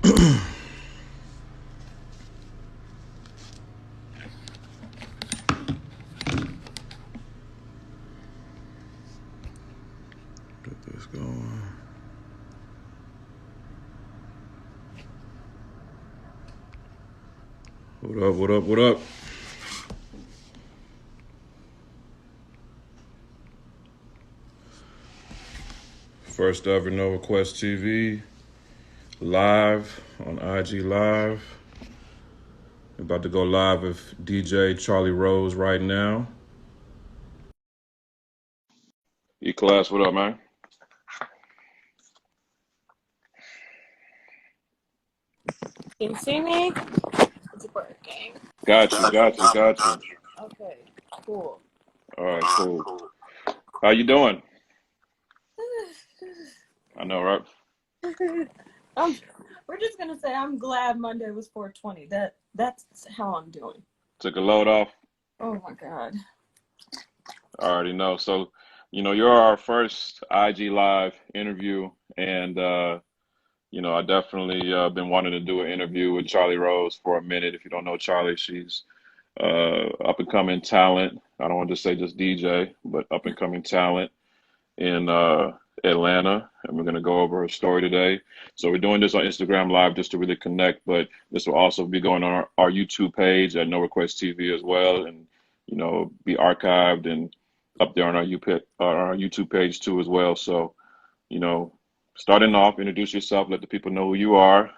Get this going. What up, what up, what up? First ever No Request TV, live on IG Live. About to go live with DJ Charlie Rose right now. E-Class, what up, man? Can you see me? It's working. Got you. Okay, cool. All right, cool. How you doing? I know, right? We're just gonna say I'm glad Monday was 420. That's how I'm doing. Took a load off. Oh my God. I already know. So, you're our first IG Live interview, and I definitely been wanting to do an interview with Charlie Rose for a minute. If you don't know Charlie, she's up and coming talent. I don't want to say just DJ, but up and coming talent in Atlanta, and we're going to go over her story today. So we're doing this on Instagram Live just to really connect, but this will also be going on our YouTube page at No Request TV as well, and be archived and up there on our YouTube page too as well. So, starting off, introduce yourself, let the people know who you are.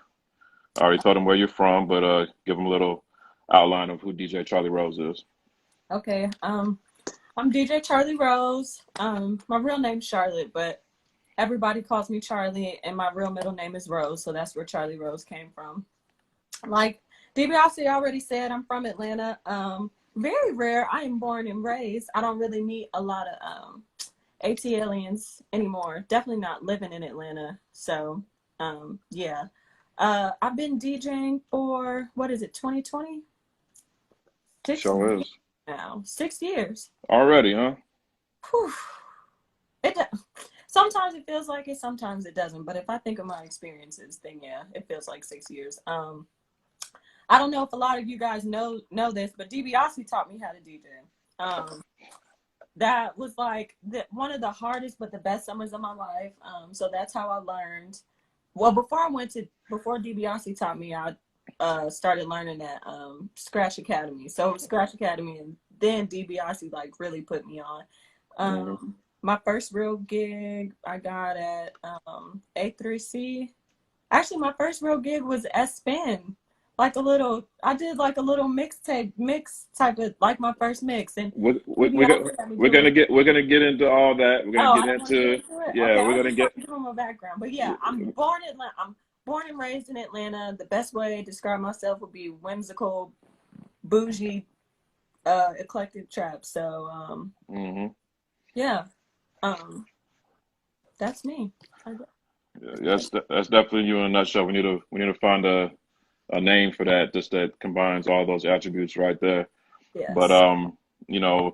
I already told them where you're from, but give them a little outline of who DJ Charlie Rose is. Okay. I'm DJ Charlie Rose. My real name's Charlotte, but everybody calls me Charlie, and my real middle name is Rose, so that's where Charlie Rose came from. Like DiBiase already said, I'm from Atlanta. Very rare. I am born and raised. I don't really meet a lot of ATLians anymore. Definitely not living in Atlanta. So, yeah. I've been DJing for, 2020? Sure is. Now, 6 years. Already, huh? Whew. Sometimes it feels like it, sometimes it doesn't. But if I think of my experiences, then yeah, it feels like 6 years. I don't know if a lot of you guys know this, but DiBiase taught me how to DJ. That was like one of the hardest but the best summers of my life. So that's how I learned. Well, before DiBiase taught me, I started learning at Scratch Academy. So it was Scratch Academy, and then DiBiase like really put me on. My first real gig I got at A3C. Actually, my first real gig was at Spin. I did like a little mix type of, like my first mix. And we're gonna get into all that. We're gonna get into it. Yeah, okay, we're gonna get into my background. But yeah, I'm born and raised in Atlanta. The best way to describe myself would be whimsical, bougie, eclectic trap. So yeah, that's me. Yeah, that's definitely you in a nutshell. We need to find a name for that, just that combines all those attributes right there. Yes. But of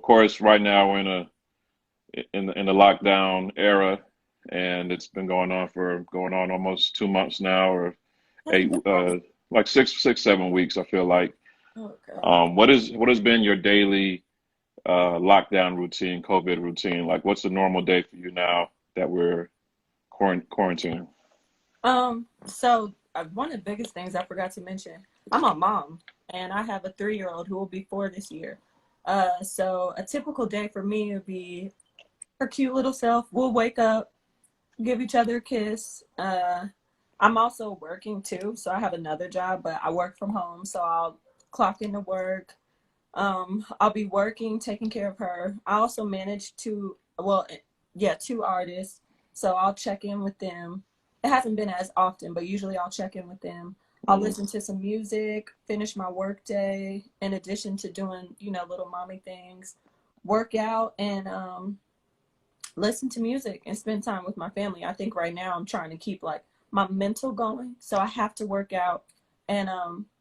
course, right now we're in the lockdown era, and it's been going on almost 2 months now, or like 7 weeks. I feel like. Okay. What has been your daily lockdown routine, COVID routine? Like, what's the normal day for you now that we're quarantining? So one of the biggest things I forgot to mention, I'm a mom, and I have a 3-year-old who will be 4 this year. So a typical day for me would be her cute little self. We'll wake up, give each other a kiss. I'm also working too, so I have another job, but I work from home, so I'll clock into work. I'll be working, taking care of her. I also manage 2 artists, so I'll check in with them. It hasn't been as often, but usually I'll check in with them. I'll listen to some music, finish my work day, in addition to doing, little mommy things, work out, and listen to music and spend time with my family. I think right now I'm trying to keep like my mental going, so I have to work out. And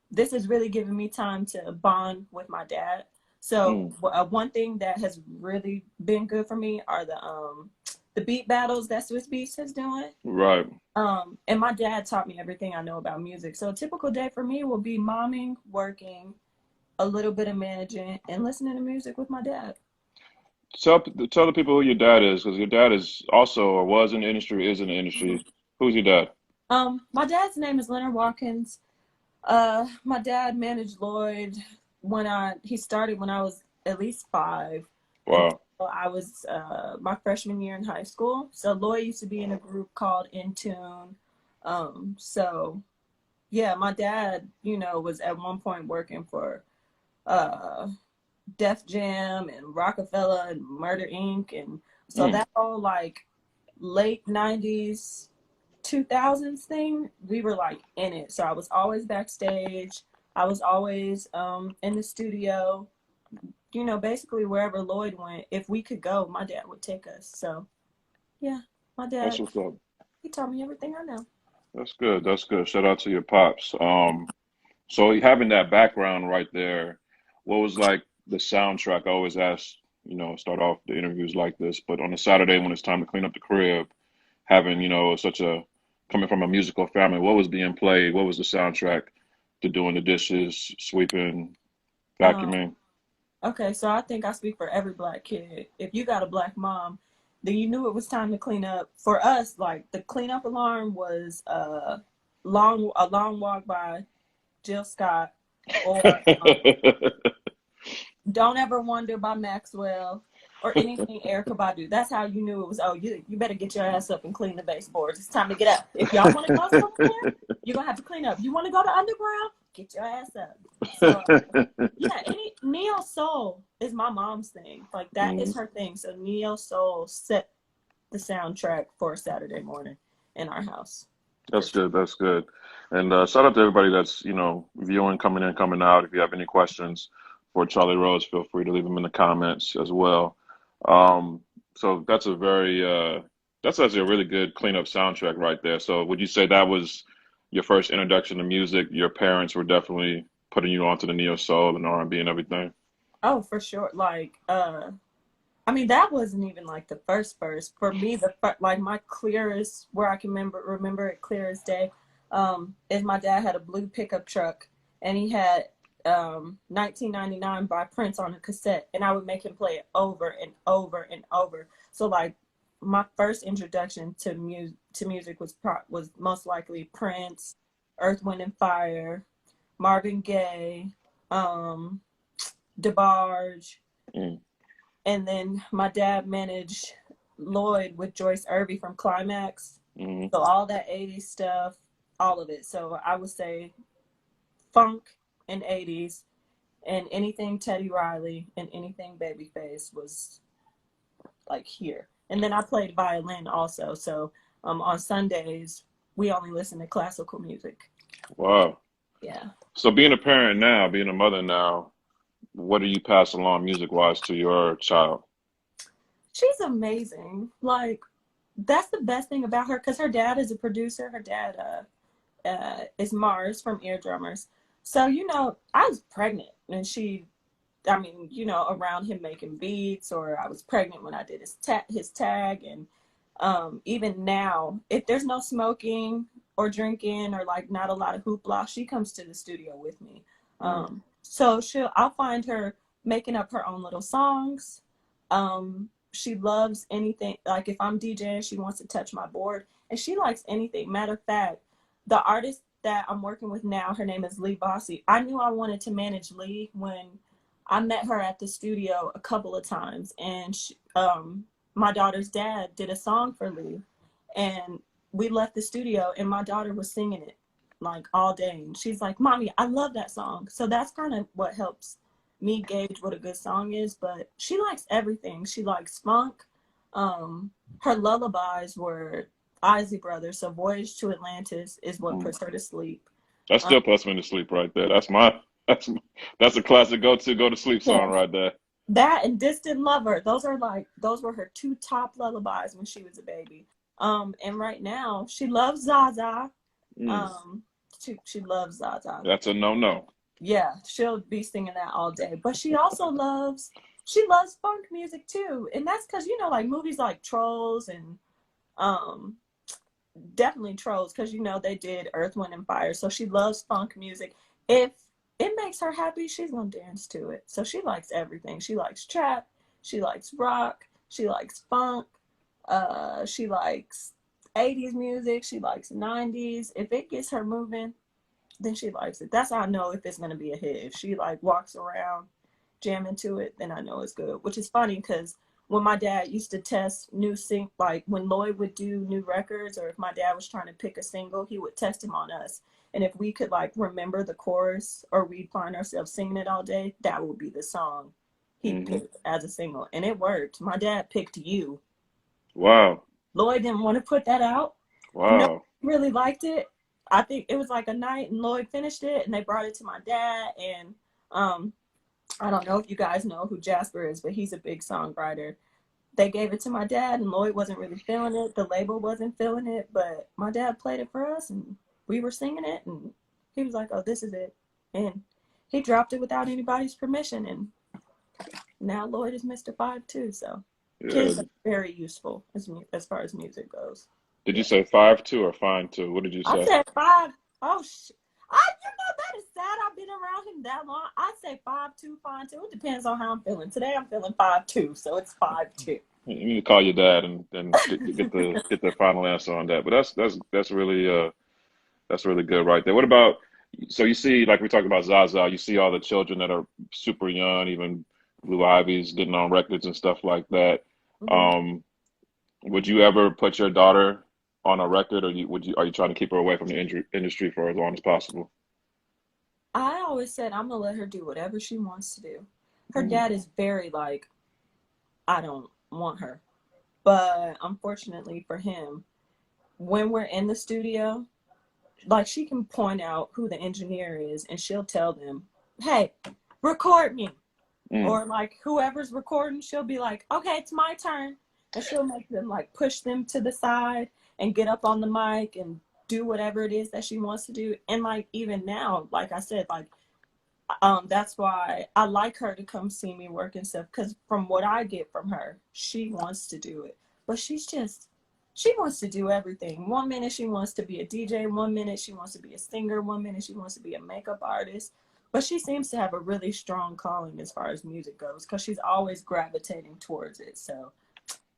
this is really giving me time to bond with my dad. So one thing that has really been good for me are the the beat battles that Swiss Beats is doing. Right. And my dad taught me everything I know about music. So a typical day for me will be momming, working, a little bit of managing, and listening to music with my dad. Tell the people who your dad is, because your dad is also or was in the industry, is in the industry. Who's your dad? My dad's name is Leonard Watkins. My dad managed Lloyd he started when I was at least 5. Wow. Until I was my freshman year in high school. So Lloyd used to be in a group called In Tune. So yeah, my dad, was at one point working for Def Jam and Rockefeller and Murder Inc. And so that whole like late 90s, 2000s thing, we were like in it. So I was always backstage. I was always in the studio. Basically wherever Lloyd went, if we could go, my dad would take us. So yeah, my dad, That's what's up. he taught me everything I know. That's good. That's good. Shout out to your pops. So having that background right there, what was like the soundtrack? I always ask, start off the interviews like this, but on a Saturday when it's time to clean up the crib, having, coming from a musical family, what was being played? What was the soundtrack to doing the dishes, sweeping, vacuuming? Okay, so I think I speak for every Black kid. If you got a Black mom, then you knew it was time to clean up. For us, like the cleanup alarm was a long walk by Jill Scott, or Don't Ever Wonder by Maxwell, or anything Erykah Badu. That's how you knew it was, you better get your ass up and clean the baseboards. It's time to get up. If y'all want to go somewhere, you're going to have to clean up. You want to go to Underground? Get your ass up. So, yeah, neo soul is my mom's thing. Like, that is her thing. So neo soul set the soundtrack for a Saturday morning in our house. That's good. That's good. And shout out to everybody that's, viewing, coming in, coming out. If you have any questions for Charlie Rose, feel free to leave them in the comments as well. So that's that's actually a really good cleanup soundtrack right there. So would you say that was your first introduction to music? Your parents were definitely putting you onto the neo soul and R&B and everything? Oh, for sure. Like, that wasn't even like the first. For me, like my clearest, where I can remember it clear as day, is my dad had a blue pickup truck, and he had 1999 by Prince on a cassette, and I would make him play it over and over and over. So like my first introduction to music was most likely Prince, Earth, Wind and Fire, Marvin Gaye, DeBarge. And then my dad managed Lloyd with Joyce Irby from Climax. So all that 80s stuff, all of it. So I would say funk and 80s, and anything Teddy Riley and anything Babyface was like here. And then I played violin also. So on Sundays, we only listen to classical music. Wow. Yeah. So being a parent now, being a mother now, what do you pass along music-wise to your child? She's amazing. Like, that's the best thing about her, because her dad is a producer. Her dad is Mars from Eardrummers. So, I was pregnant, and around him making beats, or I was pregnant when I did his tag. And even now, if there's no smoking or drinking or like not a lot of hoopla, she comes to the studio with me. So I'll find her making up her own little songs. She loves anything. Like if I'm DJing, she wants to touch my board, and she likes anything. Matter of fact, the artist that I'm working with now, her name is Lee Bossy. I knew I wanted to manage Lee when I met her at the studio a couple of times, and my daughter's dad did a song for Lee, and we left the studio, and my daughter was singing it like all day, and she's like, "Mommy, I love that song." So that's kind of what helps me gauge what a good song is. But she likes everything. She likes funk. Her lullabies were Isley Brothers, so Voyage to Atlantis is what puts her to sleep. That still puts me to sleep right there. That's a classic go to sleep song right there. That and Distant Lover, those were her 2 top lullabies when she was a baby. And right now she loves Zaza. She loves Zaza. That's a no. Yeah, she'll be singing that all day. But she also loves she loves funk music too. And that's because, you know, like movies like Trolls and definitely Trolls, because, you know, they did Earth, Wind, and Fire. So she loves funk music. If it makes her happy, she's going to dance to it. So she likes everything. She likes trap. She likes rock. She likes funk. She likes 80s music. She likes 90s. If it gets her moving, then she likes it. That's how I know if it's going to be a hit. If she like walks around jamming to it, then I know it's good. Which is funny because when my dad used to test new like when Lloyd would do new records, or if my dad was trying to pick a single, he would test him on us. And if we could like remember the chorus, or we'd find ourselves singing it all day, that would be the song he picked as a single. And it worked. My dad picked You. Wow. Lloyd didn't want to put that out. Wow. No, really liked it. I think it was like a night and Lloyd finished it and they brought it to my dad. And I don't know if you guys know who Jasper is, but he's a big songwriter. They gave it to my dad and Lloyd wasn't really feeling it. The label wasn't feeling it, but my dad played it for us and we were singing it and he was like, oh, this is it. And he dropped it without anybody's permission. And now Lloyd is Mr. 5 too. So kids are very useful as far as music goes. Did you say 5'2" or 5'2"? What did you say? I said 5. Oh, shit. You know, that is sad. I've been around him that long. I'd say 5'2", 5'2". It depends on how I'm feeling. Today I'm feeling 5'2", so it's 5'2". You need to call your dad and get the final answer on that. But that's really good right there. What about, so you see, like we talked about Zaza, you see all the children that are super young, even Blue Ivy's getting on records and stuff like that. Would you ever put your daughter on a record, or are you trying to keep her away from the industry for as long as possible? I always said I'm gonna let her do whatever she wants to do. Her dad is very like, I don't want her. But unfortunately for him, when we're in the studio, like she can point out who the engineer is and she'll tell them, hey, record me. Or like whoever's recording, she'll be like, okay, it's my turn. And she'll make them like push them to the side and get up on the mic and do whatever it is that she wants to do. And like even now, like I said, like that's why I like her to come see me work and stuff, because from what I get from her, she wants to do it. But she wants to do everything. 1 minute she wants to be a DJ, 1 minute she wants to be a singer, 1 minute she wants to be a makeup artist. But she seems to have a really strong calling as far as music goes, because she's always gravitating towards it. So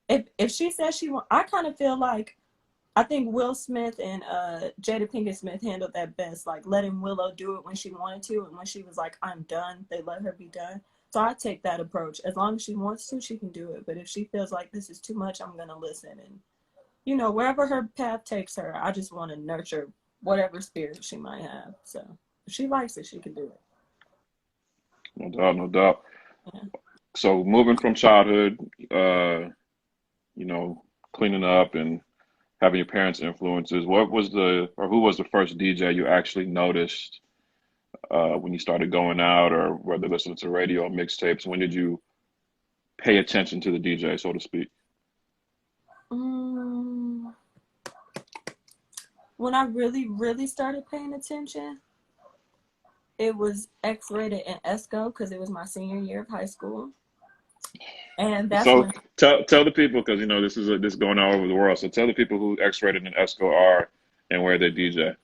if she says she wants, I kind of feel like, I think Will Smith and Jada Pinkett Smith handled that best, like letting Willow do it when she wanted to, and when she was like, I'm done, they let her be done. So I take that approach. As long as she wants to, she can do it. But if she feels like this is too much, I'm going to listen. And, you know, wherever her path takes her, I just want to nurture whatever spirit she might have. So if she likes it, she can do it. No doubt, no doubt. Yeah. So moving from childhood, you know, cleaning up and having your parents' influences, who was the first DJ you actually noticed when you started going out, or whether listening to radio or mixtapes? When did you pay attention to the DJ, so to speak? When I really, really started paying attention, it was X-Rated and Esco, because it was my senior year of high school. And that's so when... tell the people, because you know this is going all over the world. So tell the people who X-Rated and Esco are and where they DJ.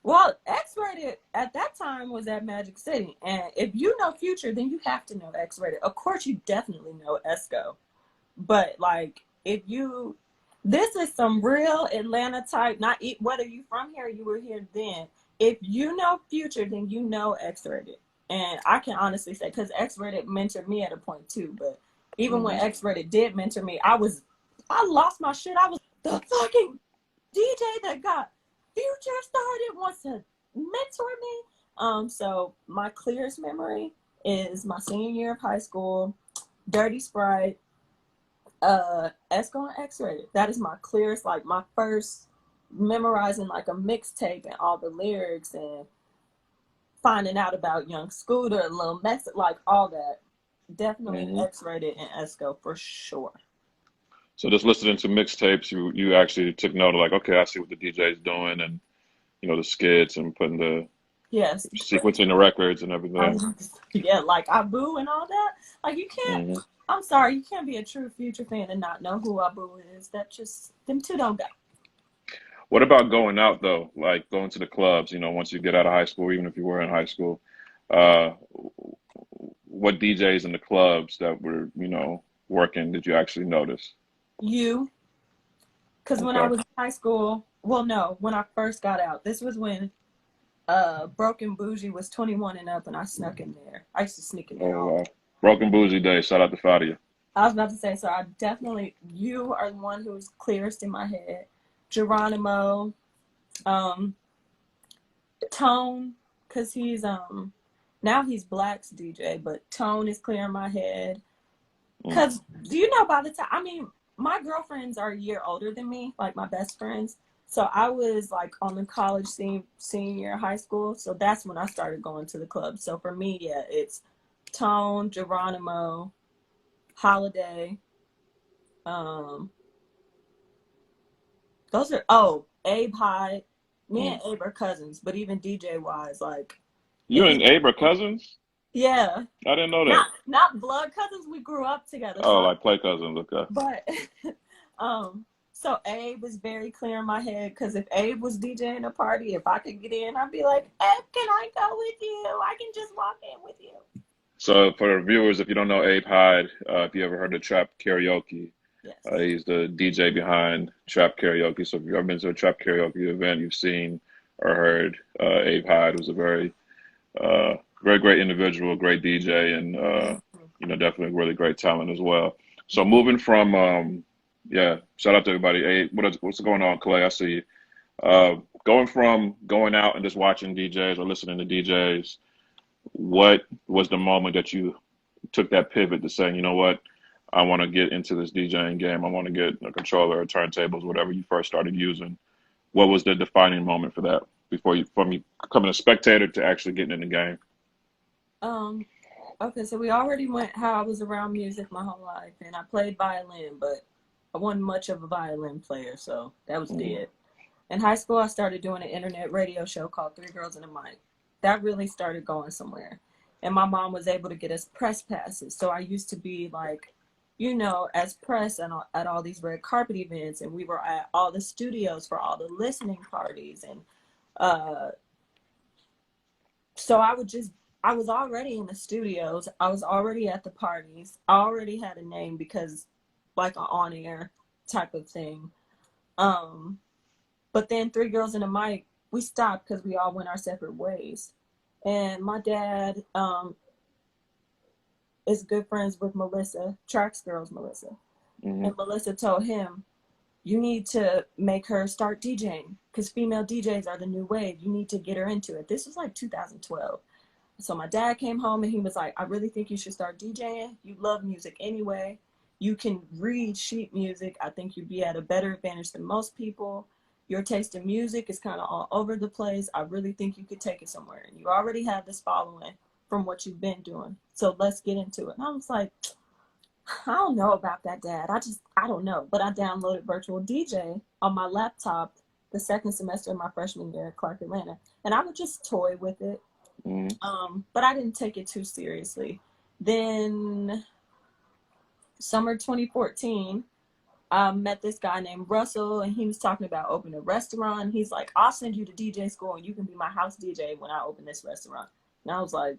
Well, X-Rated at that time was at Magic City, and if you know Future, then you have to know X-Rated. Of course, you definitely know Esco, but like this is some real Atlanta type. Not whether you from here or you were here then. If you know Future, then you know X-Rated. And I can honestly say, because X-Rated mentored me at a point too, but even when X-Rated did mentor me, I lost my shit. I was the fucking DJ that got Future started, wants to mentor me. So my clearest memory is my senior year of high school, Dirty Sprite, Esco and X-Rated. That is my clearest, like my first memorizing like a mixtape and all the lyrics and finding out about Young Scooter, Lil Mex, like all that. Definitely X-Rated and Esco for sure. So just listening to mixtapes, you actually took note of like, okay, I see what the DJ is doing, and you know the skits and putting the Yes. sequencing the records and everything. Yeah, like Abu and all that. Like you can't. Hmm. I'm sorry, you can't be a true Future fan and not know who Abu is. That just them two don't go. What about going out though? Like going to the clubs, you know, once you get out of high school, even if you were in high school, uh, what DJs in the clubs that were, you know, working did you actually notice? You, because when I Okay. was in high school, well, no, when I first got out, this was when Broken Bougie was 21 and up, and I snuck in there. I used to sneak in there Oh all. wow. Broken Bougie Day. Shout out to Fadia. I was about to say, so I definitely, you are the one who's clearest in my head. Geronimo, um, Tone, because he's now he's Black's DJ, but Tone is clear in my head. Mm. Because do you know, by the time, I mean, my girlfriends are a year older than me, like my best friends. So I was like on the college scene senior year of high school. So that's when I started going to the club. So for me, yeah, it's Tone, Geronimo, Holiday. Um, those are, oh, Abe Hyde. Me Mm. and Abe are cousins, but even DJ wise, like You if you, and Abe are cousins? yeah, I didn't know that. not blood cousins. We grew up together. Oh, So like play cousins. Okay. but so Abe is very clear in my head because if Abe was DJing a party, if I could get in, I'd be like, Abe, can I go with you? I can just walk in with you. So for the viewers, if you don't know Abe Hyde, if you ever heard of Trap Karaoke, Yes. he's the DJ behind Trap Karaoke. So if you've ever been to a Trap Karaoke event, you've seen or heard Abe Hyde, who's a very great individual, great DJ, and you know, definitely really great talent as well. So moving from, yeah, shout out to everybody. Hey, what's going on, Clay? I see you. Going from going out and just watching DJs or listening to DJs, what was the moment that you took that pivot to saying, you know what, I want to get into this DJing game. I want to get a controller or turntables, whatever you first started using. What was the defining moment for that before you, from you becoming a spectator to actually getting in the game? Um, okay, so we already went how I was around music my whole life, and I played violin, but I wasn't much of a violin player, so that was Mm-hmm. dead. In high school, I started doing an internet radio show called Three Girls and a Mic. That really started going somewhere. And my mom was able to get us press passes. So I used to be like, you know, as press and at all these red carpet events. And we were at all the studios for all the listening parties. And uh, so I was already in the studios. I was already at the parties. I already had a name because like an on air type of thing. Um, But then Three Girls and a Mic, we stopped because we all went our separate ways. And my dad is good friends with Melissa, Trax Girls Melissa. Mm-hmm. And Melissa told him, you need to make her start DJing because female DJs are the new wave. You need to get her into it. This was like 2012. So my dad came home and he was like, I really think you should start DJing. You love music anyway. You can read sheet music. I think you'd be at a better advantage than most people. Your taste in music is kind of all over the place. I really think you could take it somewhere. And you already have this following from what you've been doing. So let's get into it. And I was like, I don't know about that, Dad. I don't know. But I downloaded Virtual DJ on my laptop the second semester of my freshman year at Clark Atlanta. And I would just toy with it. Mm-hmm. But I didn't take it too seriously. Then summer 2014, I met this guy named Russell, and he was talking about opening a restaurant. He's like, I'll send you to DJ school, and you can be my house DJ when I open this restaurant. And I was like,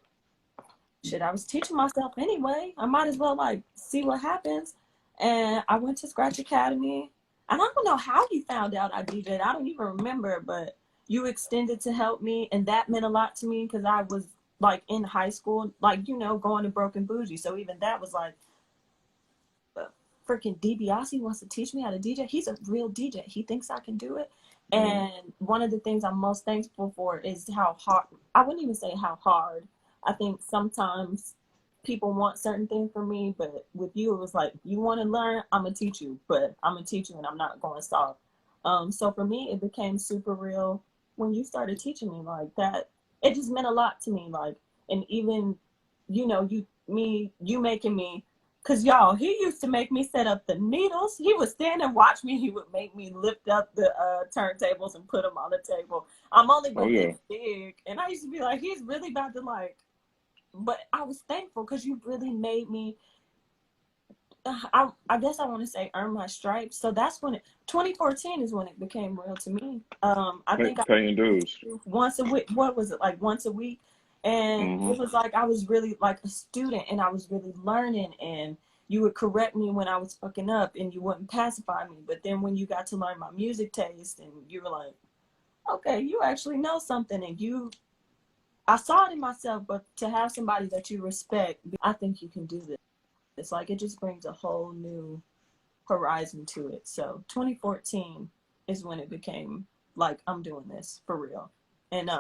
shit, I was teaching myself anyway. I might as well like see what happens. And I went to Scratch Academy. And I don't know how you found out I DJed. I don't even remember, but you extended to help me, and that meant a lot to me because I was like in high school, like, you know, going to Broken Bougie. So even that was like, freaking DiBiase wants to teach me how to DJ. He's a real DJ. He thinks I can do it. Mm-hmm. And one of the things I'm most thankful for is how hard, I wouldn't even say how hard. I think sometimes people want certain things from me, but with you, it was like, you want to learn, I'm going to teach you, but I'm going to teach you and I'm not going soft. So for me, it became super real when you started teaching me like that. It just meant a lot to me. Like, and even, you know, you making me Cause y'all, he used to make me set up the needles. He would stand and watch me. He would make me lift up the turntables and put them on the table. I'm only but this big, and I used to be like, he's really about to like. But I was thankful because you really made me. I guess I want to say earn my stripes. So that's when 2014 is when it became real to me. I think paying dues once a week. What was it like once a week? And it was like I was really like a student, and I was really learning. And you would correct me when I was fucking up, and you wouldn't pacify me. But then when you got to learn my music taste, and you were like, okay, you actually know something, and I saw it in myself. But to have somebody that you respect, I think you can do this. It's like it just brings a whole new horizon to it. So 2014 is when it became like I'm doing this for real. And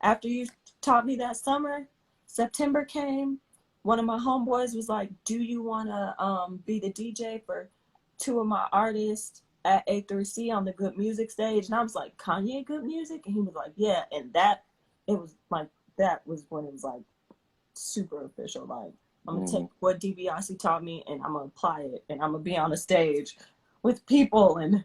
after you taught me that summer, September came. One of my homeboys was like, "Do you want to be the DJ for two of my artists at A3C on the Good Music stage?" And I was like, "Kanye Good Music?" And he was like, "Yeah." And that was when it was like super official. Like, I'm going to take what DiBiase taught me and I'm going to apply it, and I'm going to be on a stage with people, and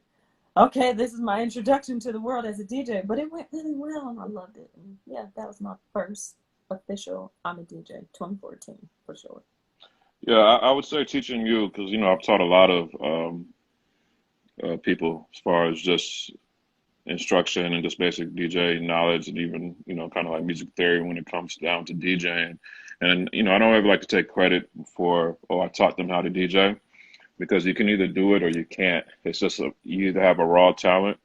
okay, this is my introduction to the world as a DJ. But it went really well and I loved it. And yeah, that was my first official I'm a DJ, 2014 for sure. Yeah, I would say teaching you, because I've taught a lot of people as far as just instruction and just basic DJ knowledge, and even kind of like music theory when it comes down to DJing. And I don't ever like to take credit for, oh, I taught them how to DJ, because you can either do it or you can't. It's just you either have a raw talent,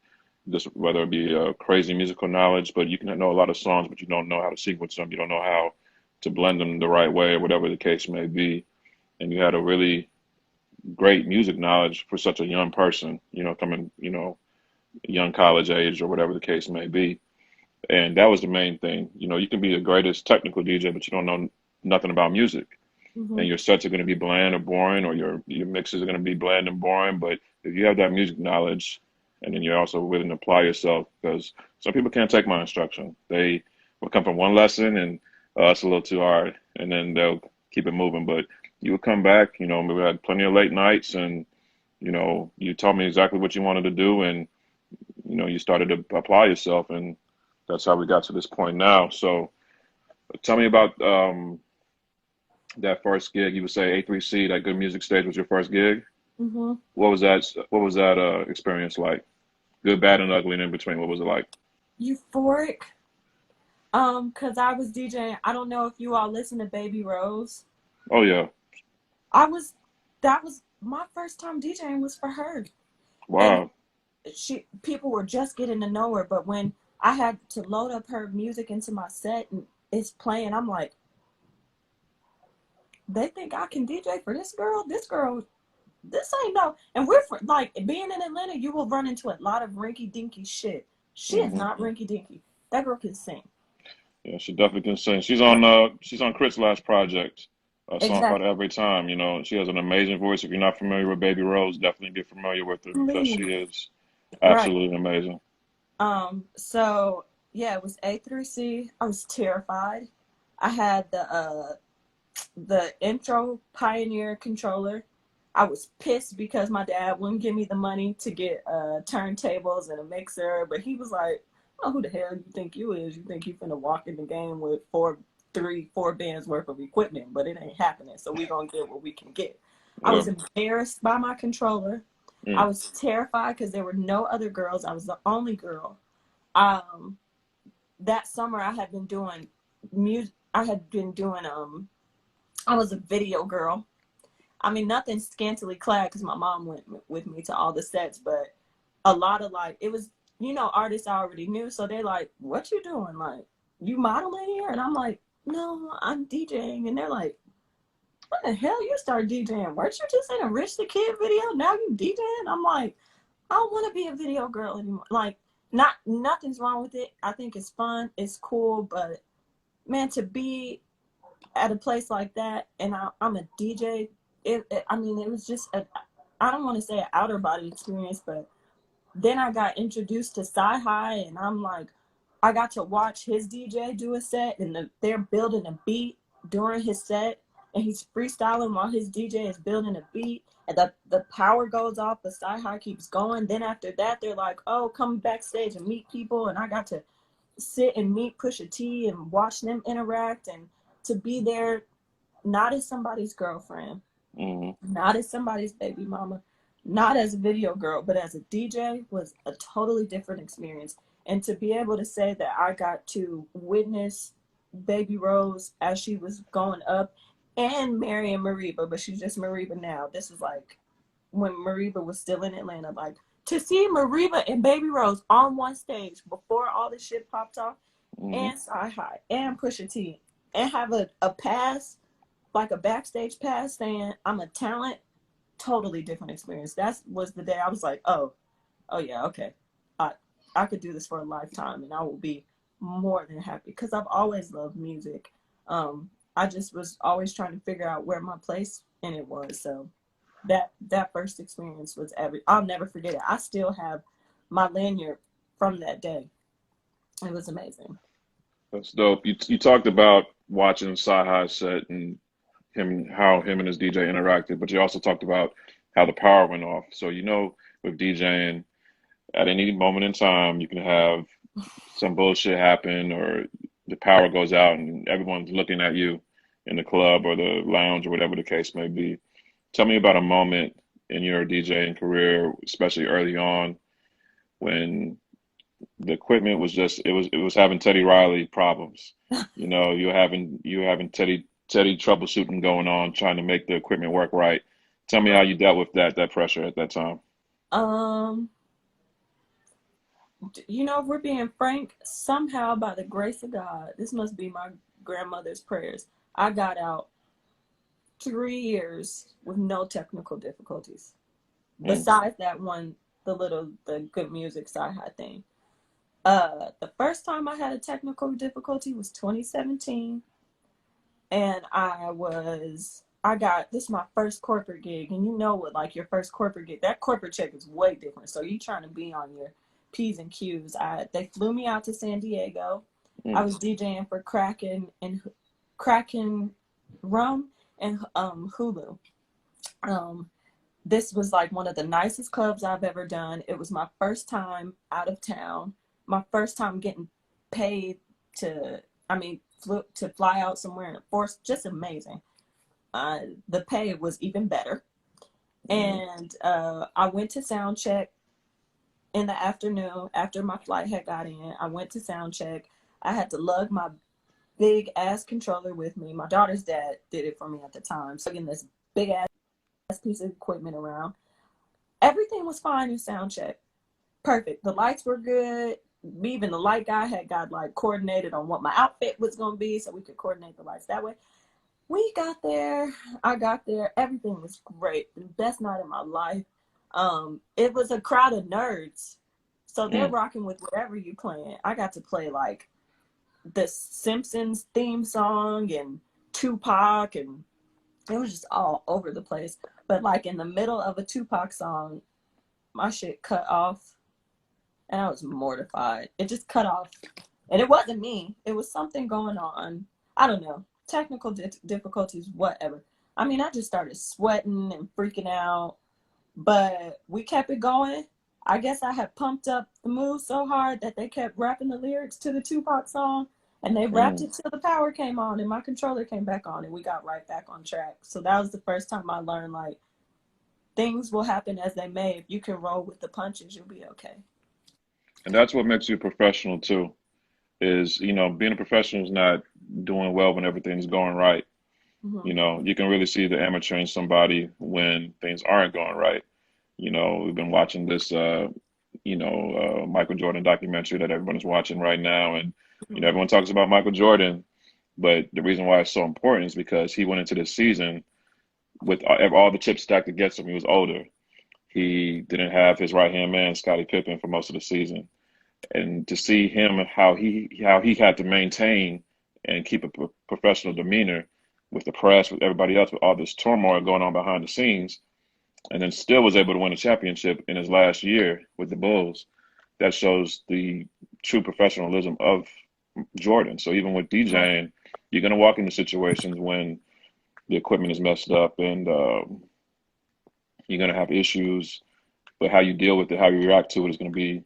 just whether it be crazy musical knowledge, but you can know a lot of songs, but you don't know how to sequence them. You don't know how to blend them the right way, or whatever the case may be. And you had a really great music knowledge for such a young person, coming, young college age or whatever the case may be. And that was the main thing. You can be the greatest technical DJ, but you don't know nothing about music. And your sets are going to be bland or boring, or your mixes are going to be bland and boring. But if you have that music knowledge, and then you're also willing to apply yourself, because some people can't take my instruction. They will come from one lesson and it's a little too hard, and then they'll keep it moving. But you would come back, we had plenty of late nights, and you told me exactly what you wanted to do, and you started to apply yourself, and that's how we got to this point now. So tell me about that first gig. You would say A3C, that Good Music stage, was your first gig. What was that experience like? Good, bad, and ugly, and in between. What was it like? Euphoric. Cause I was DJing. I don't know if you all listen to Baby Rose. Oh yeah. That was my first time DJing was for her. Wow. And people were just getting to know her, but when I had to load up her music into my set and it's playing, I'm like, they think I can DJ for this girl? This ain't no. And we're like, being in Atlanta, you will run into a lot of rinky dinky shit. She is not rinky dinky. That girl can sing. Yeah, she definitely can sing. She's on Chris' last project, a song called Every Time. She has an amazing voice. If you're not familiar with Baby Rose, definitely get familiar with her, because she is absolutely amazing. So yeah, it was A3C. I was terrified. I had the intro Pioneer controller. I was pissed because my dad wouldn't give me the money to get turntables and a mixer, but he was like, "Oh, who the hell you think you is? You think you finna walk in the game with four bands worth of equipment, but it ain't happening. So we gonna get what we can get." Yeah. I was embarrassed by my controller. I was terrified because there were no other girls. I was the only girl. That summer I had been doing music. I was a video girl. I mean, nothing scantily clad because my mom went with me to all the sets, but a lot of like, it was, artists I already knew. So they're like, "What you doing? Like, you modeling here?" And I'm like, "No, I'm DJing." And they're like, "What the hell you start DJing? Weren't you just in a Rich the Kid video? Now you DJing?" I'm like, I don't want to be a video girl anymore. Like, nothing's wrong with it. I think it's fun. It's cool. But man, to be at a place like that and I'm a DJ, it was just I don't want to say an outer body experience, but then I got introduced to Sci-Hi, and I'm like, I got to watch his DJ do a set, and they're building a beat during his set. and he's freestyling while his DJ is building a beat, and the power goes off, the sci-hi keeps going. Then after that, they're like, oh, come backstage and meet people, and I got to sit and meet Pusha T and watch them interact, and to be there, not as somebody's girlfriend, not as somebody's baby mama, not as a video girl, but as a DJ was a totally different experience. And to be able to say that I got to witness Baby Rose as she was going up, and marrying Mariba, but she's just Mariba now. This is like when Mariba was still in Atlanta. Like, to see Mariba and Baby Rose on one stage before all this shit popped off, and Sci-Hi and Pusha T, and have a pass, like a backstage pass saying I'm a talent, totally different experience. That was the day I was like, oh yeah, okay. I could do this for a lifetime, and I will be more than happy, because I've always loved music. I just was always trying to figure out where my place in it was. So that first experience was I'll never forget it. I still have my lanyard from that day. It was amazing. That's dope. You talked about watching Sci-Hi set and how him and his DJ interacted, but you also talked about how the power went off. So, with DJing, at any moment in time, you can have some bullshit happen, or the power goes out and everyone's looking at you in the club or the lounge or whatever the case may be. Tell me about a moment in your DJing career, especially early on, when the equipment was it was having Teddy Riley problems. You're having Teddy troubleshooting going on, trying to make the equipment work right. Tell me how you dealt with that pressure at that time. If we're being frank, somehow by the grace of God, this must be my grandmother's prayers, I got out 3 years with no technical difficulties. Besides that one, the good music side thing. The first time I had a technical difficulty was 2017. And this is my first corporate gig. And what, like, your first corporate gig, that corporate check is way different. So you're trying to be on your P's and Q's. They flew me out to San Diego. I was DJing for Kraken Rum and Hulu. This was like one of the nicest clubs I've ever done. It was my first time out of town. My first time getting paid to fly out somewhere in a force. Just amazing. The pay was even better. And I went to sound check in the afternoon after my flight had got in. I went to sound check. I had to lug my big ass controller with me. My daughter's dad did it for me at the time. So getting this big ass piece of equipment around. Everything was fine in sound check. Perfect. The lights were good. Even the light guy had got like coordinated on what my outfit was going to be, so we could coordinate the lights that way. We got there. I got there. Everything was great. The best night of my life. It was a crowd of nerds. So they're rocking with whatever you playing. I got to play like the Simpsons theme song and Tupac, and it was just all over the place. But like in the middle of a Tupac song, my shit cut off, and I was mortified. It just cut off. And it wasn't me. It was something going on. I don't know. Technical difficulties, whatever. I mean, I just started sweating and freaking out. But we kept it going. I guess I had pumped up the moves so hard that they kept rapping the lyrics to the Tupac song. And they rapped it till the power came on and my controller came back on, and we got right back on track. So that was the first time I learned, like, things will happen as they may. If you can roll with the punches, you'll be okay. And that's what makes you a professional too, is, being a professional is not doing well when everything's going right. You can really see the amateur in somebody when things aren't going right. We've been watching this, Michael Jordan documentary that everyone's watching right now. And, everyone talks about Michael Jordan, but the reason why it's so important is because he went into this season with all the chips stacked against him. He was older. He didn't have his right-hand man, Scottie Pippen, for most of the season. And to see him, how he had to maintain and keep a professional demeanor with the press, with everybody else, with all this turmoil going on behind the scenes, and then still was able to win a championship in his last year with the Bulls. That shows the true professionalism of Jordan. So even with DJing, you're going to walk into situations when the equipment is messed up, and you're gonna have issues. But how you deal with it, how you react to it, is gonna be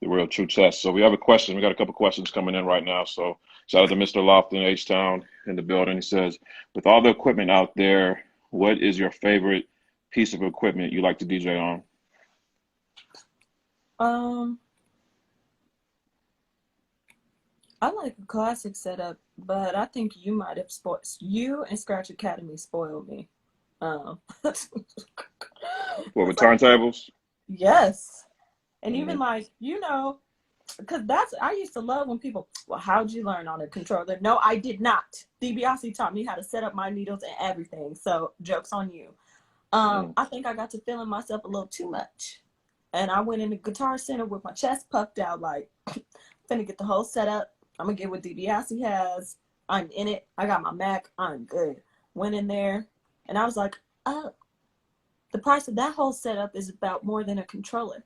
the real true test. So we have a question. We got a couple questions coming in right now. So shout out to Mr. Lofton, H-Town in the building. He says, with all the equipment out there, what is your favorite piece of equipment you like to DJ on? I like a classic setup, but I think you might have you and Scratch Academy spoiled me. What, with turntables? Yes. And even like, because I used to love when people, well, how'd you learn on a controller? No, I did not. DiBiase taught me how to set up my needles and everything. So joke's on you. I think I got to feeling myself a little too much. And I went in the Guitar Center with my chest puffed out, like, finna get the whole setup. I'm gonna get what DiBiase has. I'm in it. I got my Mac. I'm good. Went in there, and I was like, oh, the price of that whole setup is about more than a controller.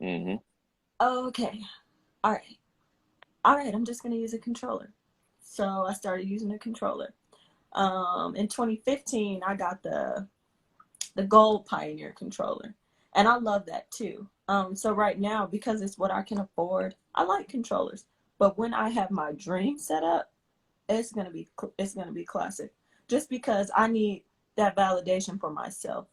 Okay. All right. I'm just gonna use a controller. So I started using a controller. In 2015, I got the Gold Pioneer controller, and I love that too. So right now, because it's what I can afford, I like controllers. But when I have my dream set up, it's gonna be classic, just because I need that validation for myself.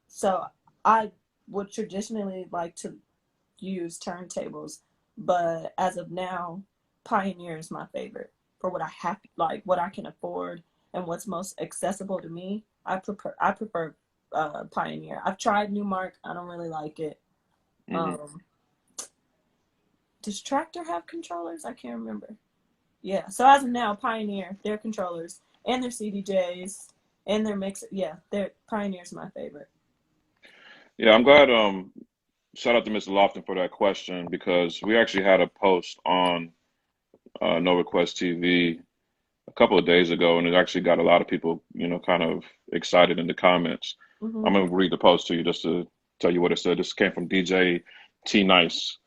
So I would traditionally like to use turntables, but as of now, Pioneer is my favorite for what I have, like what I can afford and what's most accessible to me. I prefer Pioneer. I've tried Newmark. I don't really like it. Does Tractor have controllers? I can't remember. Yeah. So as of now, Pioneer, their controllers and their CDJs and their mixer. Yeah, their Pioneer's my favorite. Yeah, I'm glad. Shout out to Mr. Lofton for that question, because we actually had a post on No Request TV a couple of days ago, and it actually got a lot of people, kind of excited in the comments. I'm gonna read the post to you just to tell you what it said. This came from DJ T Nice.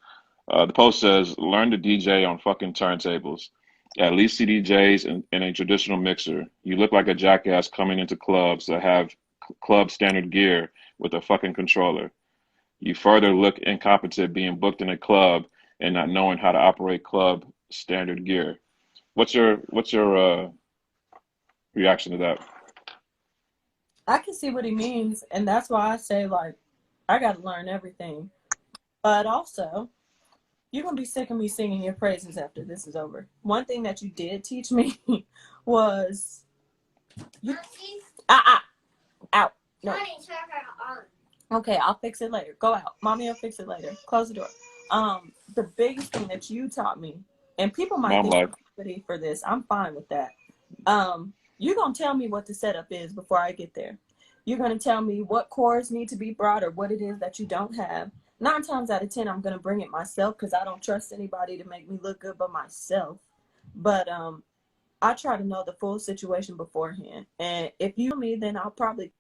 The post says, learn to DJ on fucking turntables. At least CDJs in a traditional mixer. You look like a jackass coming into clubs that have club standard gear with a fucking controller. You further look incompetent being booked in a club and not knowing how to operate club standard gear. What's your reaction to that? I can see what he means, and that's why I say, like, I got to learn everything. But also, you're going to be sick of me singing your praises after this is over. One thing that you did teach me was... out. No. Okay, I'll fix it later. Go out. Mommy will fix it later. Close the door. The biggest thing that you taught me, and people might think I'm ready for this. I'm fine with that. You're going to tell me what the setup is before I get there. You're going to tell me what chords need to be brought or what it is that you don't have. 9 times out of 10, I'm going to bring it myself because I don't trust anybody to make me look good but myself. But I try to know the full situation beforehand. And if you know me, then I'll probably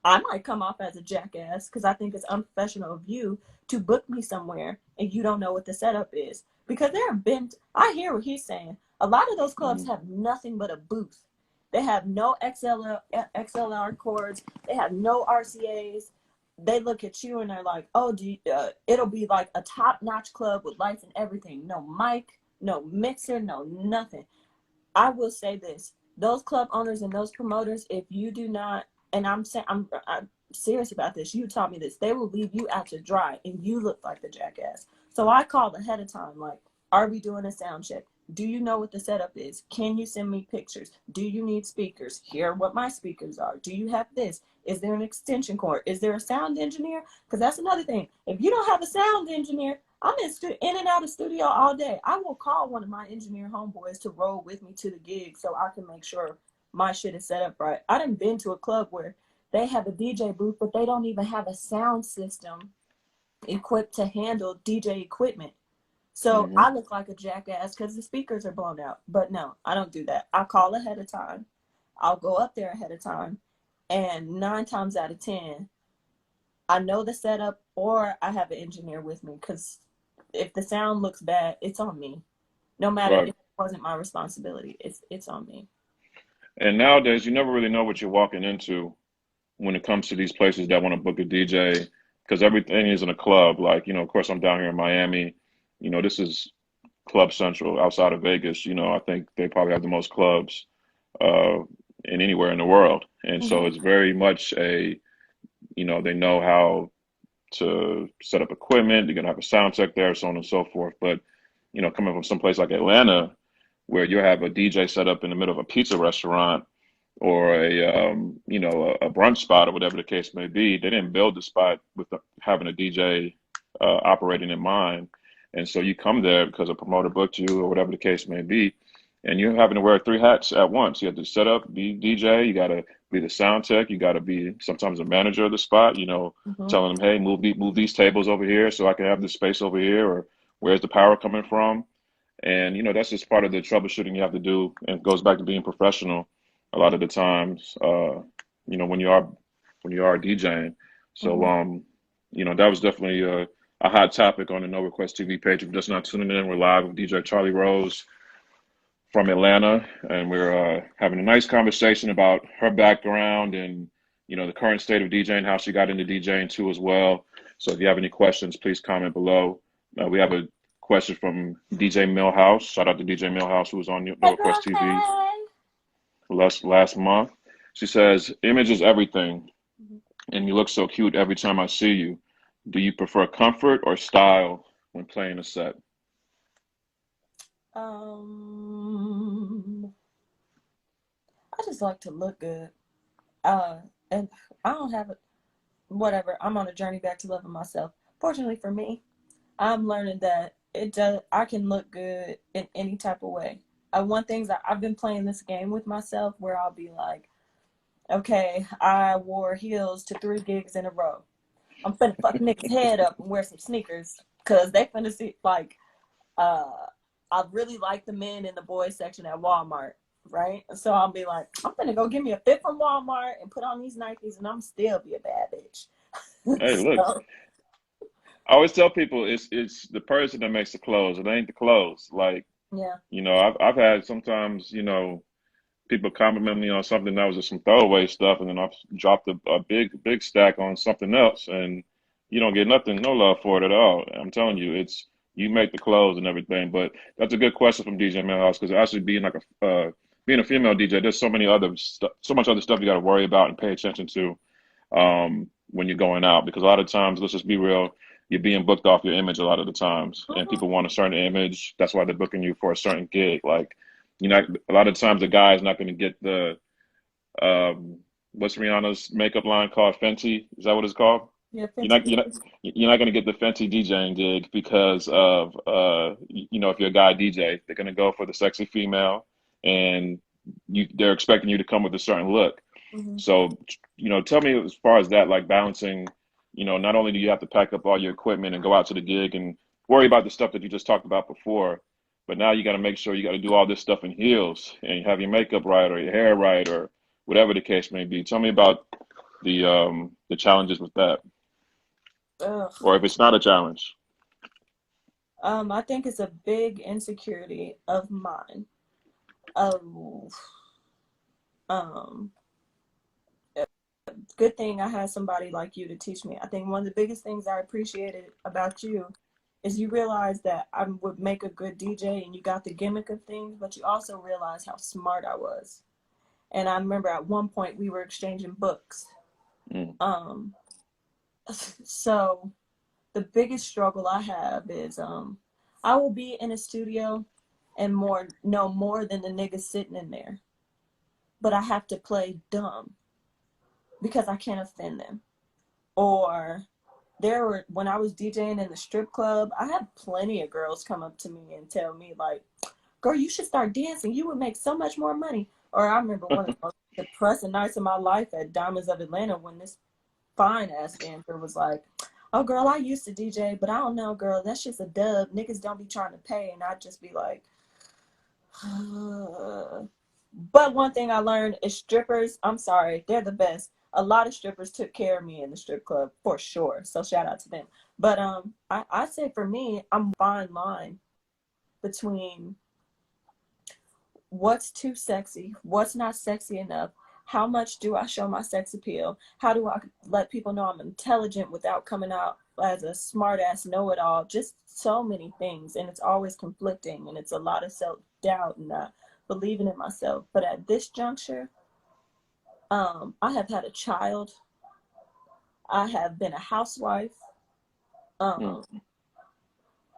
I might come off as a jackass because I think it's unprofessional of you to book me somewhere and you don't know what the setup is. Because I hear what he's saying. A lot of those clubs have nothing but a booth. They have no XLR cords. They have no RCAs. They look at you and they're like, oh, it'll be like a top-notch club with lights and everything. No mic, no mixer, no nothing. I will say this. Those club owners and those promoters, if you do not, and I'm serious about this, you taught me this, they will leave you out to dry and you look like the jackass. So I called ahead of time, like, are we doing a sound check? Do you know what the setup is? Can you send me pictures? Do you need speakers? Here are what my speakers are. Do you have this? Is there an extension cord? Is there a sound engineer? Because that's another thing. If you don't have a sound engineer, I'm in and out of studio all day. I will call one of my engineer homeboys to roll with me to the gig so I can make sure my shit is set up right. I done been to a club where they have a DJ booth, but they don't even have a sound system equipped to handle DJ equipment. So I look like a jackass because the speakers are blown out. But no, I don't do that. I call ahead of time. I'll go up there ahead of time. And 9 times out of 10, I know the setup or I have an engineer with me because if the sound looks bad, it's on me. No matter if wasn't my responsibility. It's on me. And nowadays, you never really know what you're walking into when it comes to these places that want to book a DJ, because everything is in a club. Like, of course, I'm down here in Miami. This is Club Central outside of Vegas. I think they probably have the most clubs uh, in anywhere in the world. And so Mm-hmm. it's very much they know how to set up equipment. They're going to have a sound check there, so on and so forth. But, coming from someplace like Atlanta, where you have a DJ set up in the middle of a pizza restaurant or a brunch spot or whatever the case may be, they didn't build the spot with having a DJ operating in mind. And so you come there because a promoter booked you or whatever the case may be, and you're having to wear three hats at once. You have to set up, be DJ, you got to be the sound tech, you got to be sometimes a manager of the spot, Mm-hmm. telling them, hey, move these tables over here so I can have this space over here, or where's the power coming from? And that's just part of the troubleshooting you have to do, and it goes back to being professional a lot of the times, when you are DJing. So Mm-hmm. that was definitely a hot topic on the No Request TV page. If you're just not tuning in, we're live with DJ Charlie Rose from Atlanta, and we're having a nice conversation about her background and the current state of DJing, how she got into DJing too as well. So if you have any questions, please comment below. We have a question from DJ Millhouse. Shout out to DJ Millhouse, who was on No Hey, Request girl, TV hey. last month. She says, "Image is everything, Mm-hmm. and you look so cute every time I see you. Do you prefer comfort or style when playing a set?" I just like to look good. And I don't have it. Whatever. I'm on a journey back to loving myself. Fortunately for me, I'm learning that I can look good in any type of way. One thing's that I've been playing this game with myself where I'll be like, okay, I wore heels to 3 gigs in a row. I'm finna fuck niggas head up and wear some sneakers because they finna see like uh I really like the men in the boys section at Walmart, right? So I'll be like, I'm gonna go get me a fit from Walmart and put on these Nikes and I'm still be a bad bitch. Hey, look, So I always tell people it's the person that makes the clothes. It ain't the clothes. Like, yeah. I've had sometimes, people compliment me on something that was just some throwaway stuff, and then I've dropped a big stack on something else, and you don't get nothing, no love for it at all. I'm telling you, it's you make the clothes and everything. But that's a good question from DJ Millhouse, because actually being a female DJ, there's so much other stuff you got to worry about and pay attention to when you're going out. Because a lot of times, let's just be real, you're being booked off your image a lot of the times, and Mhm. people want a certain image. That's why they're booking you for a certain gig. Like, a lot of times the guy is not going to get the um, what's Rihanna's makeup line called, Fenty? Is that what it's called? Yeah, You're Fenty not you're not Beauty. you're not going to get the Fenty DJing gig because of if you're a guy DJ, they're going to go for the sexy female, and they're expecting you to come with a certain look. Mm-hmm. So, tell me as far as that, like balancing, not only do you have to pack up all your equipment and go out to the gig and worry about the stuff that you just talked about before, but now you got to make sure you got to do all this stuff in heels and have your makeup right or your hair right or whatever the case may be. Tell me about the challenges with that, Ugh. or if it's not a challenge. I think it's a big insecurity of mine. Of um, good thing I had somebody like you to teach me. I think one of the biggest things I appreciated about you is you realize that I would make a good DJ and you got the gimmick of things, but you also realized how smart I was. And I remember at one point we were exchanging books. Mm. Um, so the biggest struggle I have is I will be in a studio and know more than the niggas sitting in there, but I have to play dumb because I can't offend them. Or when I was DJing in the strip club, I had plenty of girls come up to me and tell me like, girl, you should start dancing, you would make so much more money. Or I remember one of the most depressing nights of my life at Diamonds of Atlanta when this fine ass dancer was like, oh girl, I used to DJ, but I don't know, girl, that's just a dub, niggas don't be trying to pay. And I'd just be like, but one thing I learned is strippers, I'm sorry, they're the best. A lot of strippers took care of me in the strip club for sure. So shout out to them. But I say for me, I'm fine line between what's too sexy, what's not sexy enough, how much do I show my sex appeal, how do I let people know I'm intelligent without coming out as a smart ass know-it-all, just so many things. And it's always conflicting, and it's a lot of self-doubt and not believing in myself. But at this juncture, I have had a child, I have been a housewife,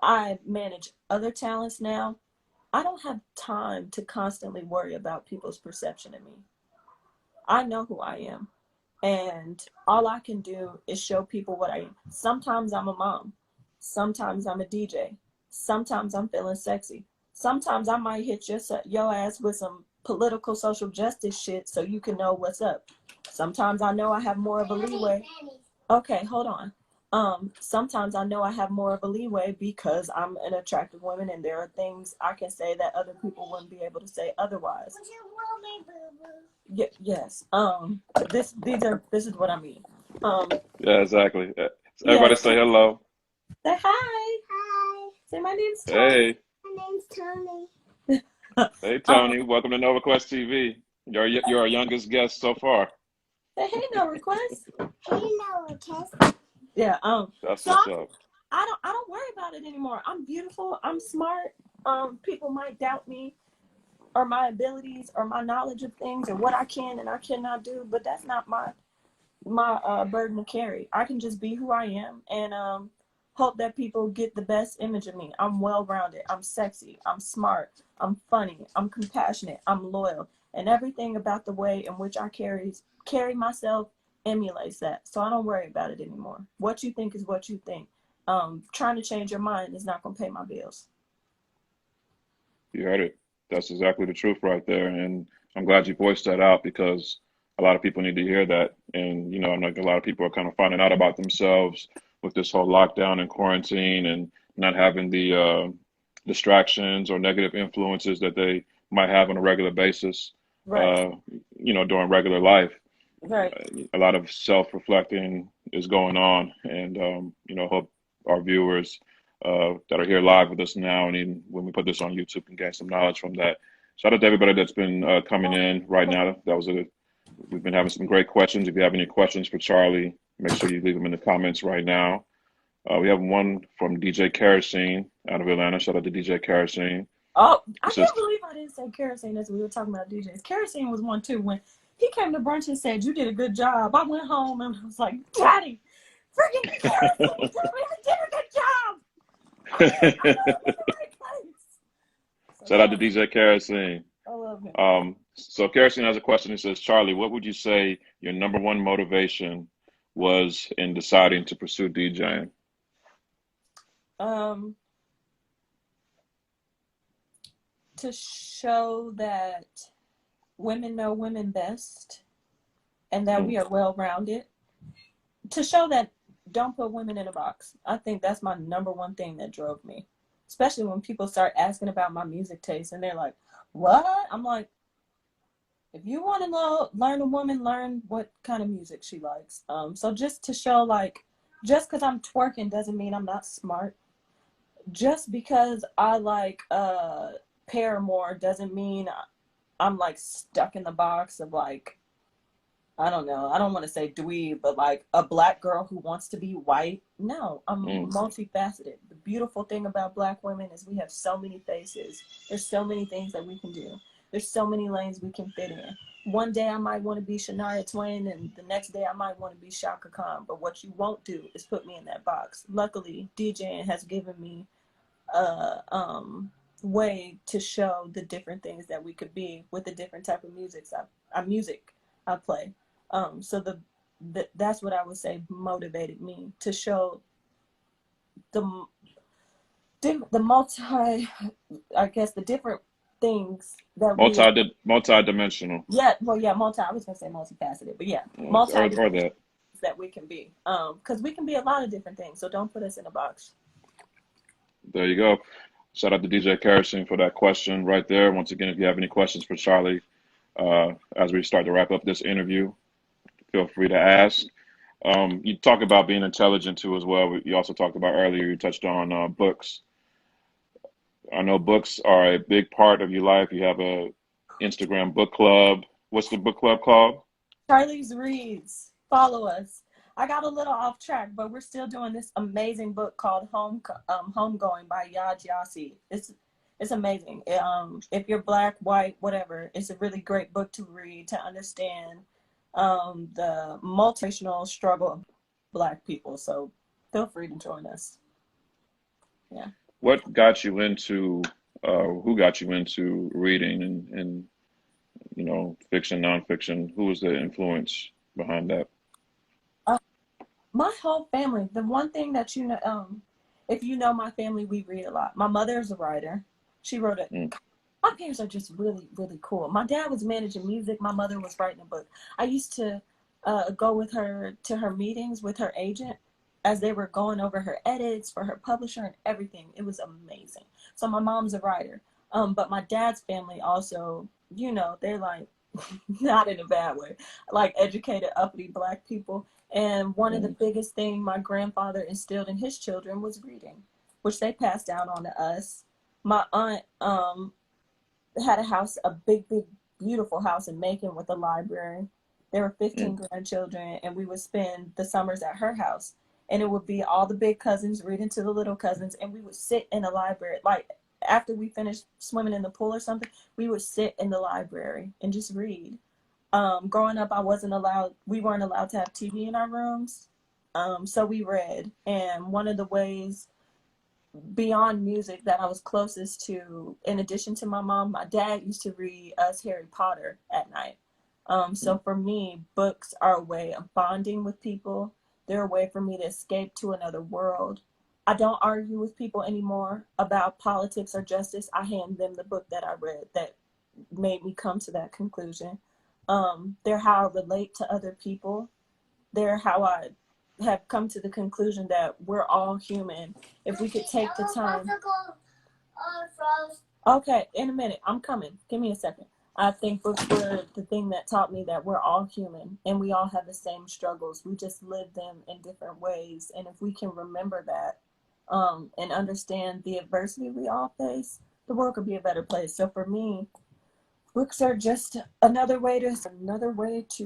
I manage other talents now. I don't have time to constantly worry about people's perception of me. I know who I am, and all I can do is show people what I am. Sometimes I'm a mom. Sometimes I'm a DJ. Sometimes I'm feeling sexy. Sometimes I might hit your ass with some political social justice shit so you can know what's up. Sometimes I know I have more of a leeway. Okay, hold on. Sometimes I know I have more of a leeway because I'm an attractive woman, and there are things I can say that other people wouldn't be able to say otherwise. Yes. This is what I mean. Yeah, exactly. Yeah. Everybody say hello. Say hi. Hi. Say my name's Tony. Hey. My name's Tony. Hey, Tony. Welcome to NovaQuest TV. You're our youngest guest so far. Hey, no request. Hey, no request. Yeah. That's so what's up. I don't worry about it anymore. I'm beautiful. I'm smart. People might doubt me or my abilities or my knowledge of things or what I can and I cannot do, but that's not my burden to carry. I can just be who I am and hope that people get the best image of me. I'm well-rounded. I'm sexy. I'm smart. I'm funny. I'm compassionate. I'm loyal. And everything about the way in which I carry myself emulates that. So I don't worry about it anymore. What you think is what you think. Trying to change your mind is not going to pay my bills. You heard it. That's exactly the truth right there. And I'm glad you voiced that out because a lot of people need to hear that. And, I know a lot of people are kind of finding out about themselves with this whole lockdown and quarantine and not having the distractions or negative influences that they might have on a regular basis, Right. During regular life. Right. A lot of self-reflecting is going on. And, hope our viewers that are here live with us now, and even when we put this on YouTube, can gain some knowledge from that. Shout out to everybody that's been coming in right now. We've been having some great questions. If you have any questions for Charlie, make sure you leave them in the comments right now. We have one from DJ Kerosene out of Atlanta. Shout out to DJ Kerosene. Oh, I can't believe I didn't say Kerosene as we were talking about DJs. Kerosene was one too. When he came to brunch and said, "You did a good job," I went home and I was like, "Daddy, freaking Kerosene told me I did a good job. I know I'm in the right place." So, Shout out to DJ Kerosene. I love him. So Kerosene has a question. He says, Charlie, what would you say your number one motivation was in deciding to pursue DJing? To show that women know women best and that we are well-rounded. To show that don't put women in a box. I think that's my number one thing that drove me. Especially when people start asking about my music taste and they're like, what? I'm like, if you want to learn a woman, learn what kind of music she likes. So just to show, like, just because I'm twerking doesn't mean I'm not smart. Just because I like Paramore doesn't mean I'm like stuck in the box of like, I don't know, I don't want to say dweeb, but like a black girl who wants to be white. No, I'm multifaceted. The beautiful thing about black women is we have so many faces. There's so many things that we can do. There's so many lanes we can fit in. One day I might want to be Shania Twain and the next day I might want to be Shaka Khan. But what you won't do is put me in that box. Luckily, DJing has given me a way to show the different things that we could be with the different type of music I play. So that's what I would say motivated me to show the multi, I guess the different things that multi-dimensional. Yeah, well, yeah, I was gonna say multifaceted, but yeah, multi-dimensional that we can be. Because we can be a lot of different things. So don't put us in a box. There you go. Shout out to DJ Kerosene for that question right there. Once again, if you have any questions for Charlie, as we start to wrap up this interview, feel free to ask. You talk about being intelligent too as well. You also talked about earlier, you touched on books. I know books are a big part of your life. You have a Instagram book club. What's the book club called? Charlie's Reads. Follow us. I got a little off track, but we're still doing this amazing book called Homegoing by DiBiase. It's amazing. If you're Black, white, whatever, it's a really great book to read to understand the multiracial struggle of Black people. So feel free to join us. Yeah. What got you into, who got you into reading and fiction, nonfiction? Who was the influence behind that? My whole family. The one thing that if you know my family, we read a lot. My mother is a writer. She wrote it. My parents are just really, really cool. My dad was managing music. My mother was writing a book. I used to go with her to her meetings with her agent as they were going over her edits for her publisher and everything. It was amazing. So my mom's a writer. But my dad's family also, they're like, not in a bad way, like educated, uppity Black people. And one of the biggest things my grandfather instilled in his children was reading, which they passed down on to us. My aunt had a house, a big, big, beautiful house in Macon with a library. There were 15 grandchildren, and we would spend the summers at her house. And it would be all the big cousins reading to the little cousins, and we would sit in the library. Like, after we finished swimming in the pool or something, we would sit in the library and just read. Growing up, we weren't allowed to have TV in our rooms. So we read. And one of the ways beyond music that I was closest to, in addition to my mom, my dad used to read us Harry Potter at night. So for me, books are a way of bonding with people. They're a way for me to escape to another world. I don't argue with people anymore about politics or justice. I hand them the book that I read that made me come to that conclusion. They're how I relate to other people. They're how I have come to the conclusion that we're all human. If we could take the time. Okay, in a minute. I'm coming. Give me a second. I think books were the thing that taught me that we're all human and we all have the same struggles. We just live them in different ways. And if we can remember that and understand the adversity we all face, the world could be a better place. So for me, books are just another way to